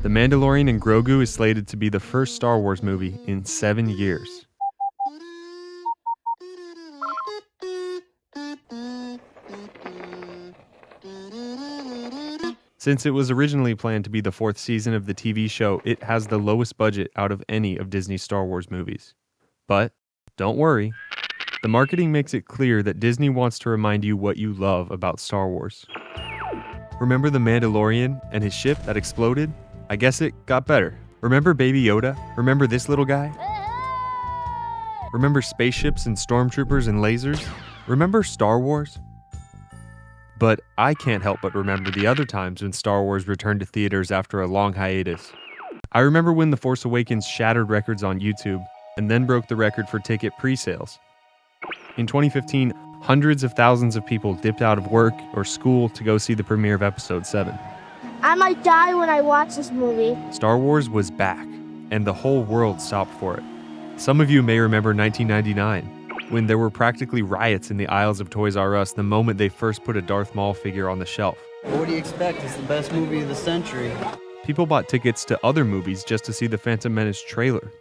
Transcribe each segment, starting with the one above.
The Mandalorian and Grogu is slated to be the first Star Wars movie in 7 years. Since it was originally planned to be the 4th season of the TV show, it has the lowest budget out of any of Disney's Star Wars movies. But don't worry, the marketing makes it clear that Disney wants to remind you what you love about Star Wars. Remember the Mandalorian and his ship that exploded? I guess it got better. Remember Baby Yoda? Remember this little guy? Remember spaceships and stormtroopers and lasers? Remember Star Wars? But I can't help but remember the other times when Star Wars returned to theaters after a long hiatus. I remember when The Force Awakens shattered records on YouTube and then broke the record for ticket pre-sales. In 2015, hundreds of thousands of people dipped out of work or school to go see the premiere of Episode 7. I might die when I watch this movie. Star Wars was back, and the whole world stopped for it. Some of you may remember 1999, when there were practically riots in the aisles of Toys R Us the moment they first put a Darth Maul figure on the shelf. What do you expect? It's the best movie of the century. People bought tickets to other movies just to see the Phantom Menace trailer.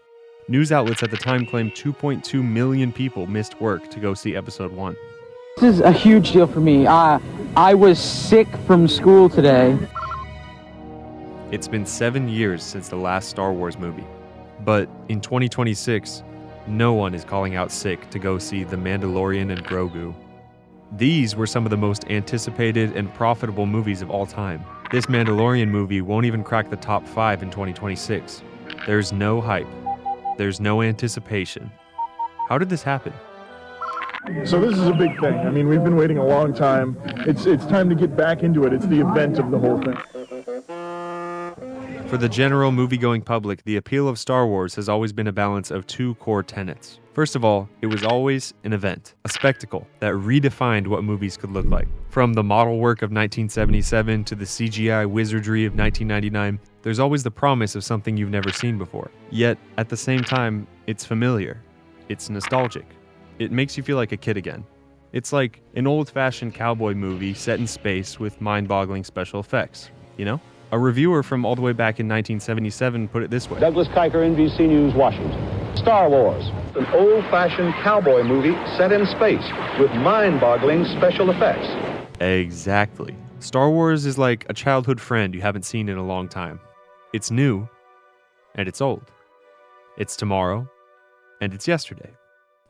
News outlets at the time claimed 2.2 million people missed work to go see Episode 1. This is a huge deal for me. I was sick from school today. It's been 7 years since the last Star Wars movie. But in 2026, no one is calling out sick to go see The Mandalorian and Grogu. These were some of the most anticipated and profitable movies of all time. This Mandalorian movie won't even crack the top 5 in 2026. There's no hype. There's no anticipation. How did this happen? So this is a big thing. I mean, we've been waiting a long time. It's time to get back into it. It's the event of the whole thing. For the general movie-going public, the appeal of Star Wars has always been a balance of 2 core tenets. First of all, it was always an event, a spectacle that redefined what movies could look like. From the model work of 1977 to the CGI wizardry of 1999, there's always the promise of something you've never seen before. Yet, at the same time, it's familiar. It's nostalgic. It makes you feel like a kid again. It's like an old-fashioned cowboy movie set in space with mind-boggling special effects, you know? A reviewer from all the way back in 1977 put it this way. Douglas Kiker, NBC News, Washington. Star Wars, an old-fashioned cowboy movie set in space with mind-boggling special effects. Exactly. Star Wars is like a childhood friend you haven't seen in a long time. It's new, and it's old. It's tomorrow, and it's yesterday.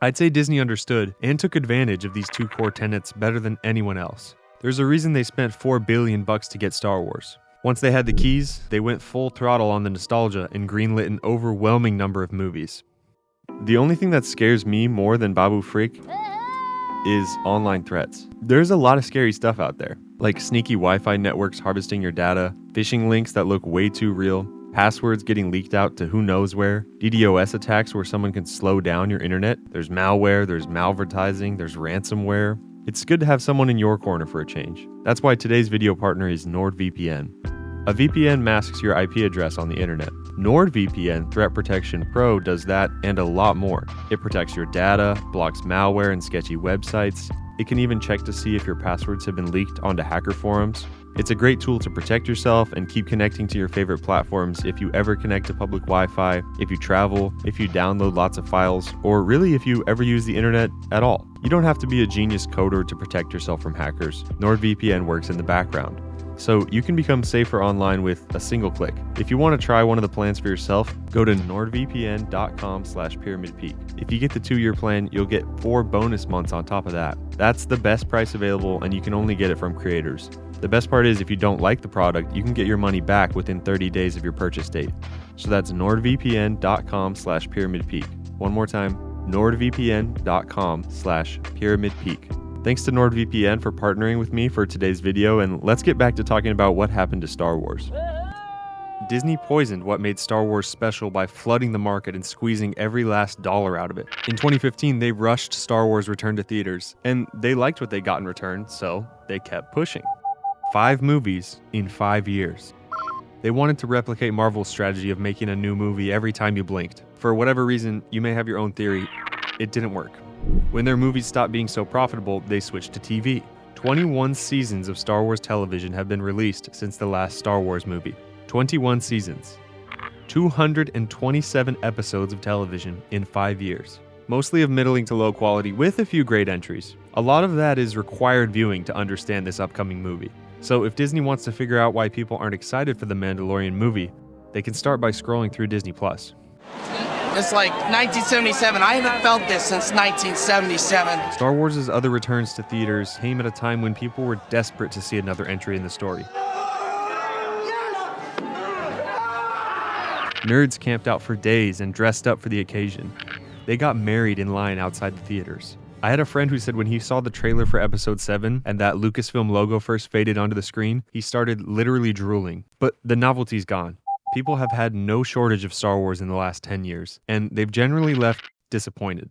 I'd say Disney understood and took advantage of these 2 core tenets better than anyone else. There's a reason they spent $4 billion to get Star Wars. Once they had the keys, they went full throttle on the nostalgia and greenlit an overwhelming number of movies. The only thing that scares me more than Babu Frick is online threats. There's a lot of scary stuff out there, like sneaky Wi-Fi networks harvesting your data, phishing links that look way too real, passwords getting leaked out to who knows where, DDoS attacks where someone can slow down your internet. There's malware, there's malvertising, there's ransomware. It's good to have someone in your corner for a change. That's why today's video partner is NordVPN. A VPN masks your IP address on the internet. NordVPN Threat Protection Pro does that and a lot more. It protects your data, blocks malware and sketchy websites. It can even check to see if your passwords have been leaked onto hacker forums. It's a great tool to protect yourself and keep connecting to your favorite platforms if you ever connect to public Wi-Fi, if you travel, if you download lots of files, or really if you ever use the internet at all. You don't have to be a genius coder to protect yourself from hackers. NordVPN works in the background. So you can become safer online with a single click. If you want to try one of the plans for yourself, go to nordvpn.com/pyramidpeak. If you get the 2-year plan, you'll get 4 bonus months on top of that. That's the best price available, and you can only get it from creators. The best part is if you don't like the product, you can get your money back within 30 days of your purchase date. So that's nordvpn.com/pyramidpeak. One more time, nordvpn.com/pyramidpeak. Thanks to NordVPN for partnering with me for today's video, and let's get back to talking about what happened to Star Wars. Disney poisoned what made Star Wars special by flooding the market and squeezing every last dollar out of it. In 2015, they rushed Star Wars Return to theaters, and they liked what they got in return, so they kept pushing. 5 movies in 5 years. They wanted to replicate Marvel's strategy of making a new movie every time you blinked. For whatever reason, you may have your own theory, it didn't work. When their movies stopped being so profitable, they switched to TV. 21 seasons of Star Wars television have been released since the last Star Wars movie. 21 seasons, 227 episodes of television in 5 years, mostly of middling to low quality with a few great entries. A lot of that is required viewing to understand this upcoming movie. So if Disney wants to figure out why people aren't excited for the Mandalorian movie, they can start by scrolling through Disney+. It's like 1977. I haven't felt this since 1977. Star Wars' other returns to theaters came at a time when people were desperate to see another entry in the story. Nerds camped out for days and dressed up for the occasion. They got married in line outside the theaters. I had a friend who said when he saw the trailer for Episode 7 and that Lucasfilm logo first faded onto the screen, he started literally drooling. But the novelty's gone. People have had no shortage of Star Wars in the last 10 years, and they've generally left disappointed.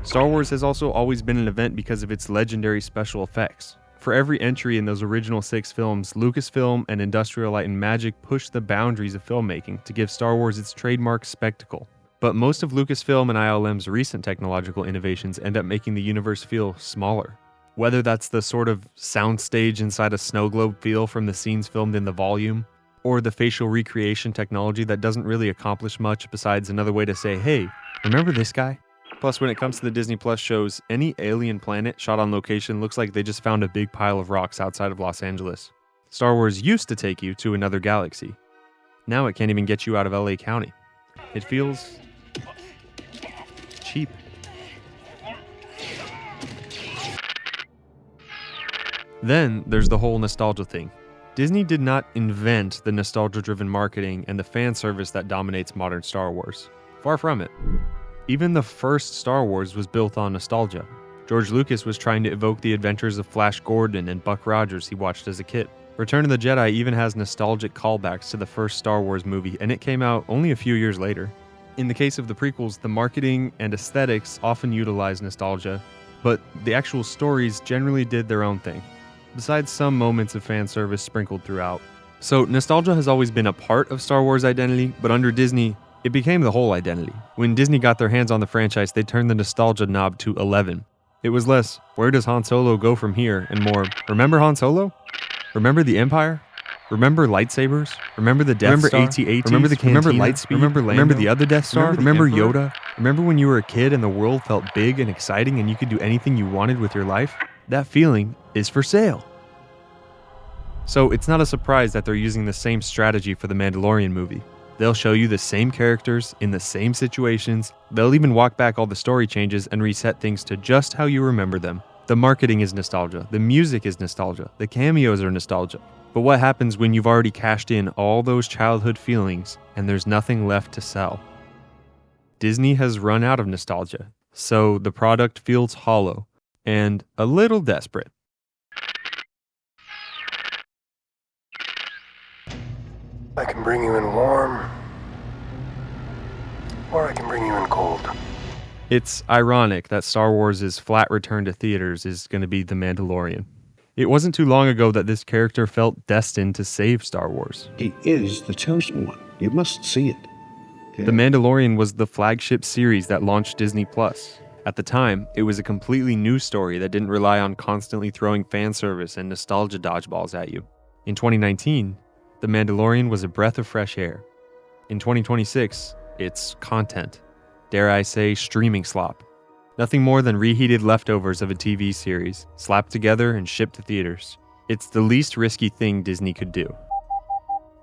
Star Wars has also always been an event because of its legendary special effects. For every entry in those original 6 films, Lucasfilm and Industrial Light and Magic pushed the boundaries of filmmaking to give Star Wars its trademark spectacle. But most of Lucasfilm and ILM's recent technological innovations end up making the universe feel smaller. Whether that's the sort of soundstage inside a snow globe feel from the scenes filmed in the volume, or the facial recreation technology that doesn't really accomplish much besides another way to say, hey, remember this guy? Plus, when it comes to the Disney Plus shows, any alien planet shot on location looks like they just found a big pile of rocks outside of Los Angeles. Star Wars used to take you to another galaxy. Now it can't even get you out of LA County. It feels cheap. Then there's the whole nostalgia thing. Disney did not invent the nostalgia-driven marketing and the fan service that dominates modern Star Wars. Far from it. Even the first Star Wars was built on nostalgia. George Lucas was trying to evoke the adventures of Flash Gordon and Buck Rogers he watched as a kid. Return of the Jedi even has nostalgic callbacks to the first Star Wars movie, and it came out only a few years later. In the case of the prequels, the marketing and aesthetics often utilize nostalgia, but the actual stories generally did their own thing, besides some moments of fan service sprinkled throughout. So nostalgia has always been a part of Star Wars identity, but under Disney, it became the whole identity. When Disney got their hands on the franchise, they turned the nostalgia knob to 11. It was less, where does Han Solo go from here, and more, remember Han Solo? Remember the Empire? Remember lightsabers? Remember the Death Star? AT-ATs? Remember the Cantina? Remember Lightspeed? Remember Lando? Remember the other Death Star? Remember Yoda? Remember when you were a kid and the world felt big and exciting and you could do anything you wanted with your life? That feeling is for sale. So it's not a surprise that they're using the same strategy for the Mandalorian movie. They'll show you the same characters in the same situations. They'll even walk back all the story changes and reset things to just how you remember them. The marketing is nostalgia. The music is nostalgia. The cameos are nostalgia. But what happens when you've already cashed in all those childhood feelings and there's nothing left to sell? Disney has run out of nostalgia, so the product feels hollow and a little desperate. I can bring you in warm, or I can bring you in cold. It's ironic that Star Wars' flat return to theaters is going to be The Mandalorian. It wasn't too long ago that this character felt destined to save Star Wars. He is the chosen one. You must see it. Okay. The Mandalorian was the flagship series that launched Disney+. At the time, it was a completely new story that didn't rely on constantly throwing fan service and nostalgia dodgeballs at you. In 2019, The Mandalorian was a breath of fresh air. In 2026, it's content. Dare I say, streaming slop. Nothing more than reheated leftovers of a TV series, slapped together and shipped to theaters. It's the least risky thing Disney could do.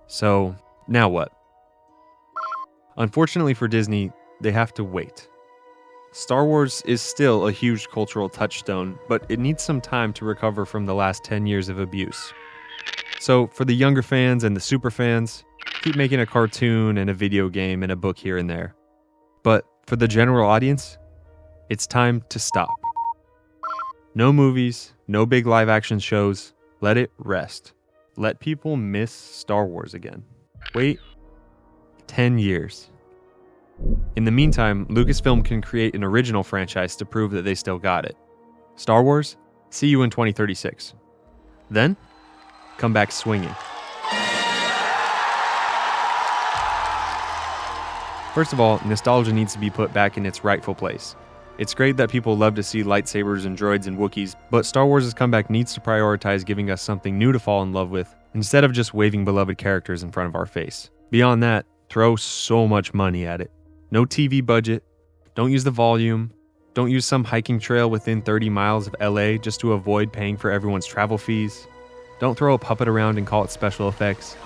So, now what? Unfortunately for Disney, they have to wait. Star Wars is still a huge cultural touchstone, but it needs some time to recover from the last 10 years of abuse. So, for the younger fans and the super fans, keep making a cartoon and a video game and a book here and there. But for the general audience, it's time to stop. No movies, no big live action shows. Let it rest. Let people miss Star Wars again. Wait 10 years. In the meantime, Lucasfilm can create an original franchise to prove that they still got it. Star Wars, see you in 2036. Then, come back swinging. First of all, nostalgia needs to be put back in its rightful place. It's great that people love to see lightsabers and droids and Wookiees, but Star Wars' comeback needs to prioritize giving us something new to fall in love with, instead of just waving beloved characters in front of our face. Beyond that, throw so much money at it. No TV budget, don't use the volume, don't use some hiking trail within 30 miles of LA just to avoid paying for everyone's travel fees. Don't throw a puppet around and call it special effects.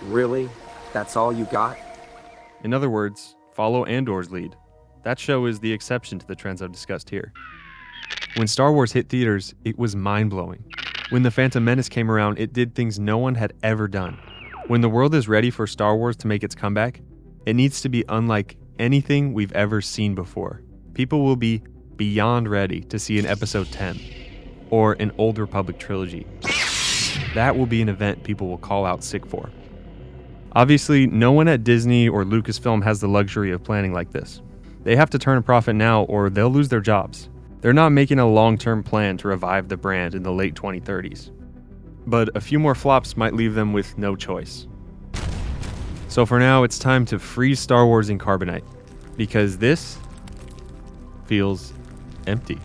Really? That's all you got? In other words, follow Andor's lead. That show is the exception to the trends I've discussed here. When Star Wars hit theaters, it was mind-blowing. When The Phantom Menace came around, it did things no one had ever done. When the world is ready for Star Wars to make its comeback, it needs to be unlike anything we've ever seen before. People will be beyond ready to see an Episode 10 or an Old Republic trilogy. That will be an event people will call out sick for. Obviously, no one at Disney or Lucasfilm has the luxury of planning like this. They have to turn a profit now or they'll lose their jobs. They're not making a long-term plan to revive the brand in the late 2030s. But a few more flops might leave them with no choice. So for now, it's time to freeze Star Wars in carbonite, because this feels empty.